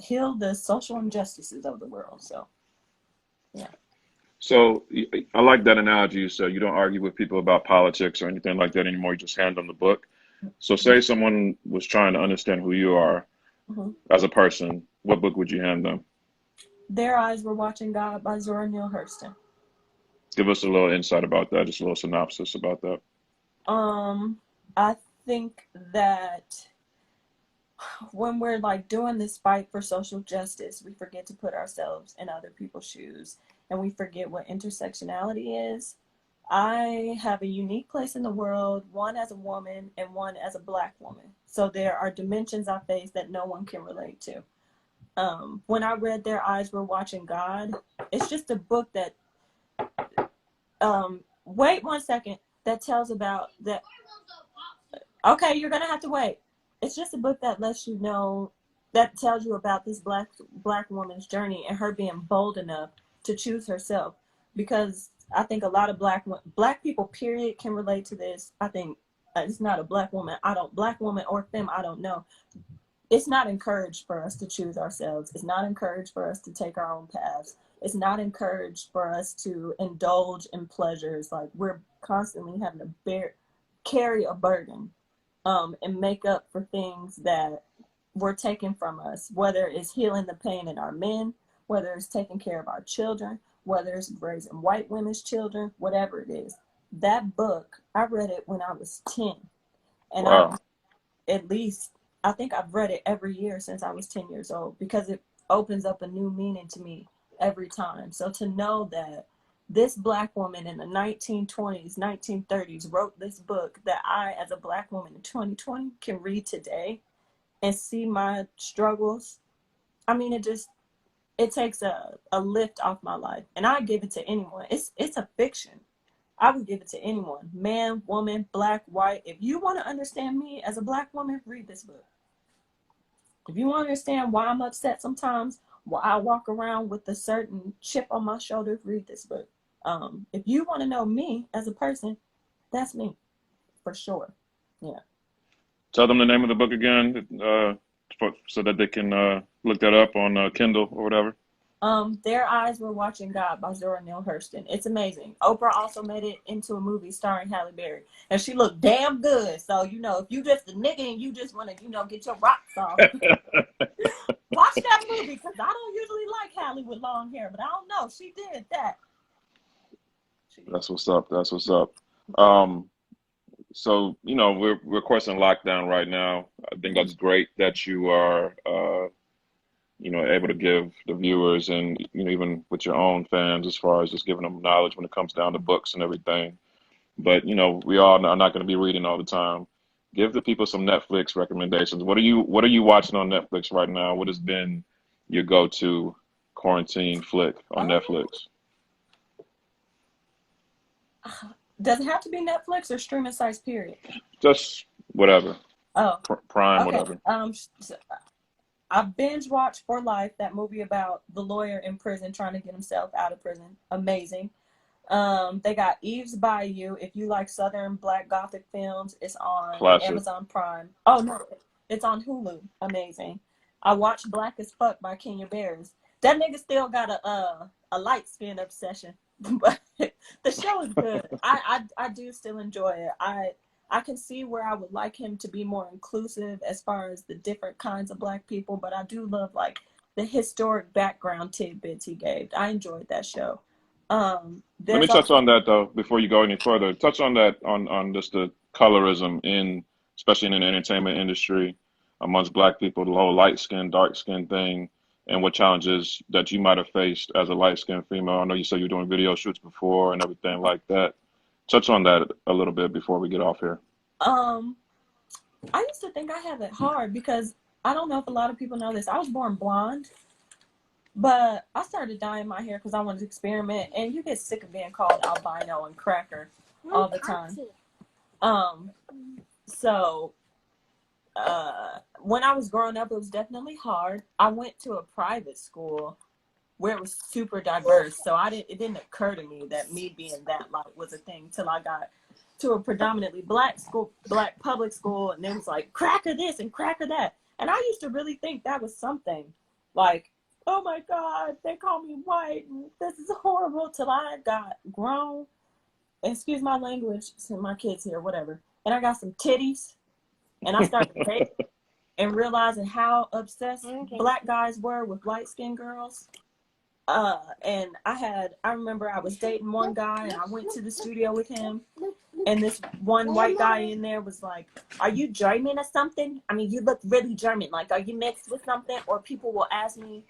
heal the social injustices of the world. So, yeah. So I like that analogy. So you don't argue with people about politics or anything like that anymore. You just hand them the book. So say someone was trying to understand who you are as a person, what book would you hand them? Their Eyes Were Watching God by Zora Neale Hurston. Give us a little insight about that, just a little synopsis about that. I think that when we're like doing this fight for social justice, we forget to put ourselves in other people's shoes and we forget what intersectionality is. I have a unique place in the world, one as a woman and one as a Black woman. So there are dimensions I face that no one can relate to. When I read Their Eyes Were Watching God, it's just a book that, wait 1 second, that tells about that. Okay, you're going to have to wait. It's just a book that lets you know, that tells you about this black woman's journey and her being bold enough to choose herself. Because I think a lot of black people, period, can relate to this. I think it's not a black woman. Black woman or femme, I don't know. It's not encouraged for us to choose ourselves. It's not encouraged for us to take our own paths. It's not encouraged for us to indulge in pleasures. Like, we're constantly having to carry a burden and make up for things that were taken from us, whether it's healing the pain in our men, whether it's taking care of our children, whether it's raising white women's children, whatever it is. That book, I read it when I was 10. And Wow. I think I've read it every year since I was 10 years old because it opens up a new meaning to me every time. So to know that this Black woman in the 1920s, 1930s wrote this book that I, as a Black woman in 2020, can read today and see my struggles. I mean, it takes a lift off my life, and I give it to anyone. It's a fiction. I would give it to anyone, man, woman, Black, white. If you want to understand me as a Black woman, read this book. If you want to understand why I'm upset sometimes, why I walk around with a certain chip on my shoulder, read this book. If you want to know me as a person, that's me, for sure. Yeah. Tell them the name of the book again, so that they can look that up on Kindle or whatever. Their Eyes Were Watching God by Zora Neale Hurston. It's amazing. Oprah also made it into a movie starring Halle Berry, and she looked damn good. So if you just a nigga and you just want to get your rocks off, watch that movie, because I don't usually like Halle with long hair, but I don't know, she did that. That's what's up. That's what's up. So we're of course in lockdown right now. I think that's great that you are able to give the viewers and even with your own fans, as far as just giving them knowledge when it comes down to books and everything. But we all are not going to be reading all the time. Give the people some Netflix recommendations. What are you watching on Netflix right now? What has been your go-to quarantine flick on Netflix? Does it have to be Netflix or streaming sites, period? Just whatever. Oh, Prime, okay. whatever. I binge watched For Life, that movie about the lawyer in prison trying to get himself out of prison. Amazing. They got Eve's Bayou. If you like Southern Black Gothic films, it's on Classic. Amazon Prime. Oh no, it's on Hulu. Amazing. I watched Black as Fuck by Kenya Barris. That nigga still got a light skin obsession, but the show is good. I do still enjoy it. I can see where I would like him to be more inclusive as far as the different kinds of Black people, but I do love like the historic background tidbits he gave. I enjoyed that show. Let me touch on that though before you go any further. Touch on that on just the colorism especially in the entertainment industry amongst Black people, the whole light skin, dark skin thing, and what challenges that you might have faced as a light skinned female. I know you said you were doing video shoots before and everything like that. Touch on that a little bit before we get off here. I used to think I had it hard because I don't know if a lot of people know this. I was born blonde, but I started dyeing my hair because I wanted to experiment, and you get sick of being called albino and cracker all the time. So when I was growing up, it was definitely hard. I went to a private school where it was super diverse, so it didn't occur to me that me being that light was a thing till I got to a predominantly Black public school, and it was like cracker this and cracker that, and I used to really think that was something. Like, oh my God, they call me white, and this is horrible, till I got grown, excuse my language, to my kids here, whatever, and I got some titties, and I started dating and realizing how obsessed Black guys were with light-skinned girls. And I remember I was dating one guy, and I went to the studio with him, and this one white guy in there was like, are you German or something? I mean, you look really German. Like, are you mixed with something? Or people will ask me,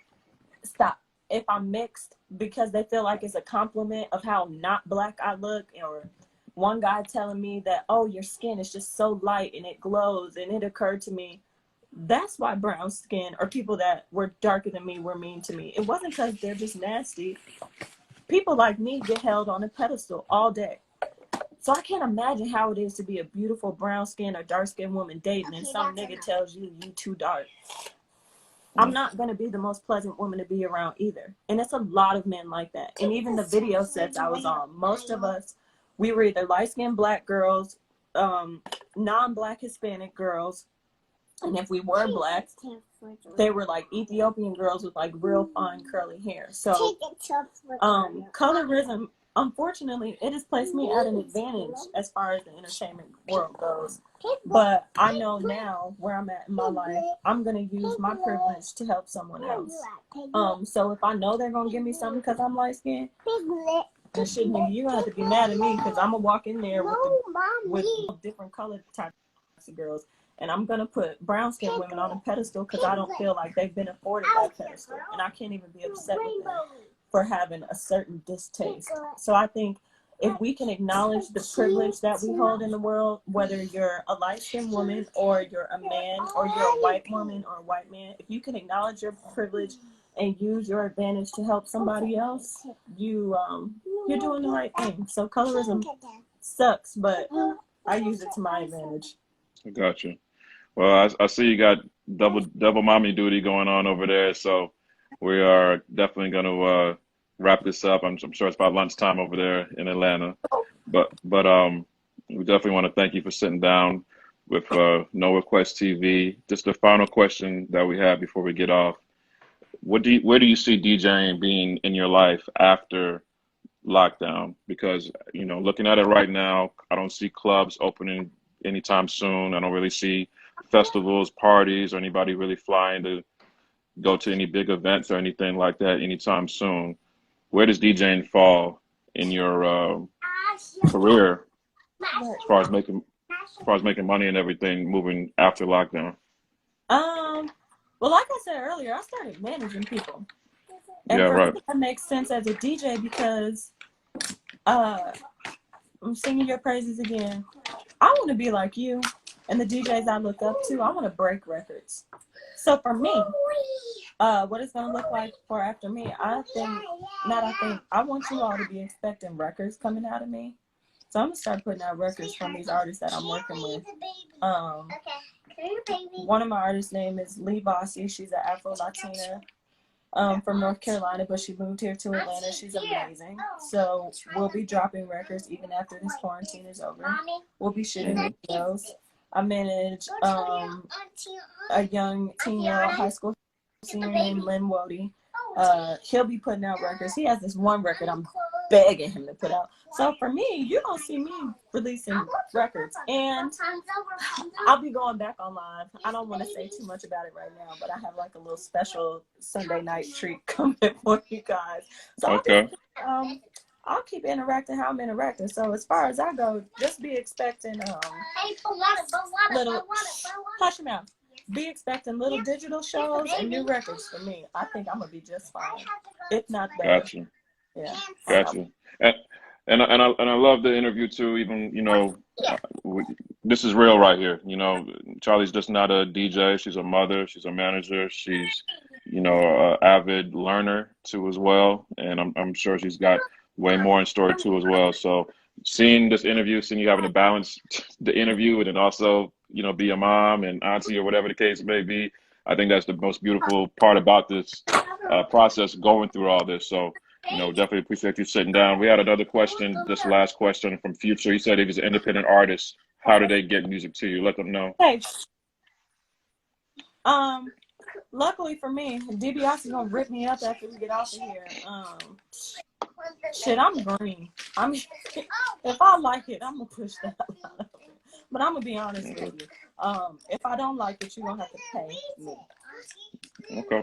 stop, if I'm mixed, because they feel like it's a compliment of how not Black I look. Or one guy telling me that, oh, your skin is just so light and it glows. And it occurred to me, that's why brown skin or people that were darker than me were mean to me. It wasn't because they're just nasty. People like me get held on a pedestal all day. So I can't imagine how it is to be a beautiful brown skin or dark skinned woman dating, and some nigga tells you too dark. I'm not going to be the most pleasant woman to be around either. And it's a lot of men like that. And even the video sets I was on, most of us, we were either light skinned Black girls, non-Black Hispanic girls, and if we were Black, they were like Ethiopian girls with like real fine curly hair. So colorism, unfortunately, it has placed me at an advantage as far as the entertainment world goes. But I know now where I'm at in my life, I'm going to use my privilege to help someone else. So if I know they're going to give me something because I'm light skinned, and shit, nigga, you're going to have to be mad at me because I'm going to walk in there with different colored types of girls. And I'm going to put brown skinned women on a pedestal because I don't feel like they've been afforded that pedestal. And I can't even be upset with them for having a certain distaste. So I think if we can acknowledge the privilege that we hold in the world, whether you're a light-skinned woman or you're a man or you're a white woman or a white man, if you can acknowledge your privilege and use your advantage to help somebody else, you're doing the right thing. So colorism sucks, but I use it to my advantage. I got you. Well, I see you got double mommy duty going on over there, so we are definitely going to wrap this up. I'm sure it's about lunchtime over there in Atlanta, but we definitely want to thank you for sitting down. with No Request TV. Just the final question that we have before we get off. Where do you see DJing being in your life after lockdown? Because, you know, looking at it right now, I don't see clubs opening anytime soon. I don't really see festivals, parties, or anybody really flying to go to any big events or anything like that anytime soon. Where does DJing fall in your career as far as making money and everything moving after lockdown? Well, like I said earlier, I started managing people. And Yeah, for right. me, that makes sense as a DJ because I'm singing your praises again. I want to be like you and the DJs I look up to. I want to break records. So for me, what it's going to look like for after me, I want you all to be expecting records coming out of me. So I'm going to start putting out records from these artists that I'm working with. One of my artists' name is DiBiase. She's an Afro-Latina from North Carolina, but she moved here to Atlanta. She's amazing. So we'll be dropping records even after this quarantine is over. We'll be shooting videos. I manage a young teen-year-old high school senior named Lynn Wody. He'll be putting out records. He has this one record I'm begging him to put out. So for me, you don't see me releasing records. And I'll be going back on live. I don't want to say too much about it right now, but I have like a little special Sunday night treat coming for you guys. So Okay. I'll keep interacting how I'm interacting. So as far as I go, just be expecting little hush your mouth. Be expecting little digital shows and new records for me. I think I'm gonna be just fine, if not better. Gotcha. Yeah. Gotcha. And I love the interview too. Even, you know, this is real right here. You know, Charlie's just not a DJ. She's a mother. She's a manager. She's, you know, an avid learner too as well. And I'm sure she's got way more in store too as well. So seeing this interview, seeing you having to balance the interview and then also, you know, be a mom and auntie or whatever the case may be, I think that's the most beautiful part about this process going through all this. So, you know, definitely appreciate you sitting down. We had another question, this last question from Future. He said if he's an independent artist, how do they get music to you? Let them know. Hey, luckily for me, DiBiase is gonna rip me up after we get off of here. Shit, I'm green. If I like it, I'm gonna push that out of it. But I'm gonna be honest with you. If I don't like it, you're gonna have to pay me. Okay.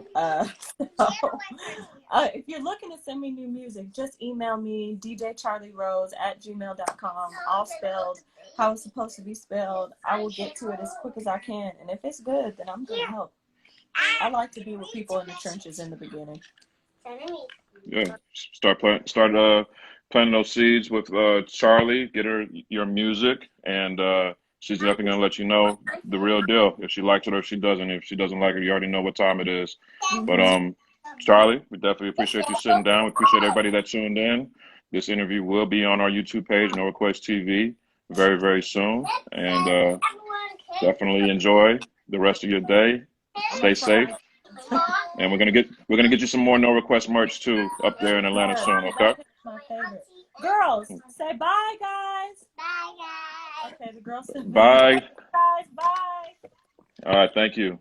If you're looking to send me new music, just email me djcharlierose@gmail.com, all spelled how it's supposed to be spelled. I will get to it as quick as I can, and if it's good, then I'm gonna help. I like to be with people in the trenches in the beginning. Yeah, start planting those seeds with Charlie. Get her your music, and she's definitely gonna let you know the real deal if she likes it or if she doesn't. If she doesn't like it, you already know what time it is. But Charlie, we definitely appreciate you sitting down. We appreciate everybody that tuned in. This interview will be on our YouTube page, No Request TV, very, very soon. And definitely enjoy the rest of your day. Stay safe. And we're gonna get you some more No Request merch too up there in Atlanta soon, okay? My favorite. Girls, say bye, guys. Bye, guys. Okay, the girls said bye. Guys, bye. All right, thank you.